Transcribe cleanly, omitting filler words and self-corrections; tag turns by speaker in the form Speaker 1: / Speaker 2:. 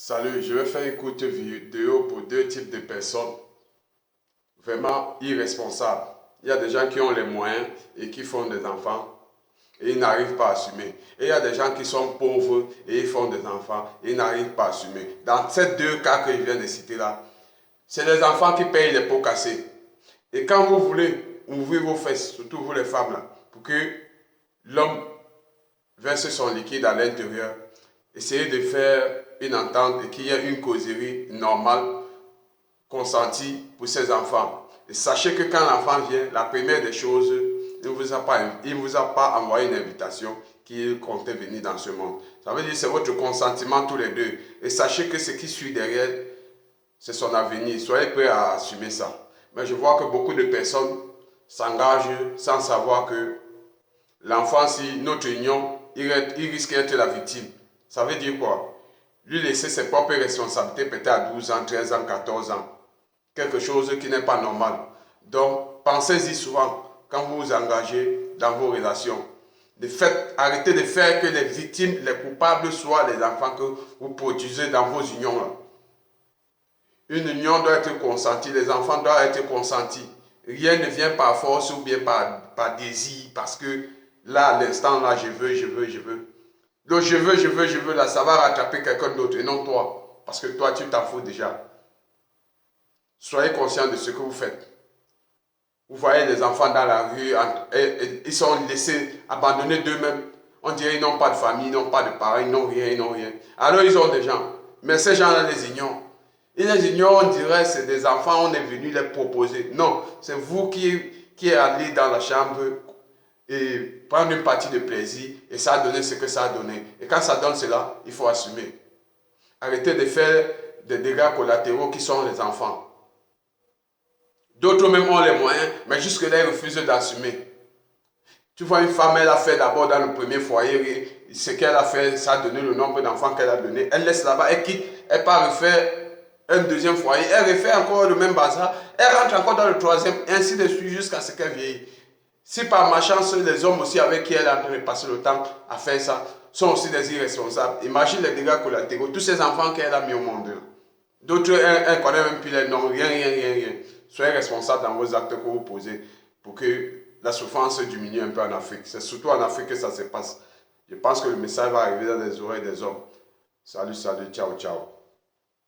Speaker 1: Salut, je vais faire une courte vidéo pour deux types de personnes vraiment irresponsables. Il y a des gens qui ont les moyens et qui font des enfants et ils n'arrivent pas à assumer. Et il y a des gens qui sont pauvres et ils font des enfants et ils n'arrivent pas à assumer. Dans ces deux cas que je viens de citer là, c'est les enfants qui payent les pots cassés. Et quand vous voulez ouvrir vos fesses, surtout vous les femmes là, pour que l'homme verse son liquide à l'intérieur, essayez de faire une entente et qu'il y ait une causerie normale, consentie pour ces enfants. Et sachez que quand l'enfant vient, la première des choses, il ne vous a pas envoyé une invitation qu'il comptait venir dans ce monde. Ça veut dire que c'est votre consentement tous les deux. Et sachez que ce qui suit derrière, c'est son avenir. Soyez prêts à assumer ça. Mais je vois que beaucoup de personnes s'engagent sans savoir que l'enfant, si notre union, il risque d'être la victime. Ça veut dire quoi? Lui laisser ses propres responsabilités peut-être à 12 ans, 13 ans, 14 ans. Quelque chose qui n'est pas normal. Donc, pensez-y souvent quand vous vous engagez dans vos relations. Arrêtez de faire que les victimes, les coupables soient les enfants que vous produisez dans vos unions là. Une union doit être consentie, les enfants doivent être consentis. Rien ne vient par force ou bien par désir, parce que là, à l'instant, là, je veux. Donc, je veux, là, ça va rattraper quelqu'un d'autre et non toi. Parce que toi, tu t'en fous déjà. Soyez conscient de ce que vous faites. Vous voyez les enfants dans la rue, ils sont laissés abandonnés d'eux-mêmes. On dirait qu'ils n'ont pas de famille, ils n'ont pas de parents, ils n'ont rien. Alors, ils ont des gens. Mais ces gens-là les ignorent. Ils les ignorent, on dirait que c'est des enfants, on est venu les proposer. Non, c'est vous qui êtes allé dans la chambre et prendre une partie de plaisir et ça a donné ce que ça a donné. Et quand ça donne cela, il faut assumer. Arrêtez de faire des dégâts collatéraux qui sont les enfants. D'autres même ont les moyens, mais jusque-là, ils refusent d'assumer. Tu vois, une femme, elle a fait d'abord dans le premier foyer, ce qu'elle a fait, ça a donné le nombre d'enfants qu'elle a donné. Elle laisse là-bas, elle quitte, elle part refaire un deuxième foyer, elle refait encore le même bazar, elle rentre encore dans le troisième, ainsi de suite jusqu'à ce qu'elle vieillit. Si par ma chance, les hommes aussi avec qui elle est en train de passer le temps à faire ça, sont aussi des irresponsables. Imagine les dégâts collatéraux, tous ces enfants qu'elle a mis au monde. D'autres, elle connaît même plus les noms, rien. Soyez responsables dans vos actes que vous posez pour que la souffrance diminue un peu en Afrique. C'est surtout en Afrique que ça se passe. Je pense que le message va arriver dans les oreilles des hommes. Salut, ciao.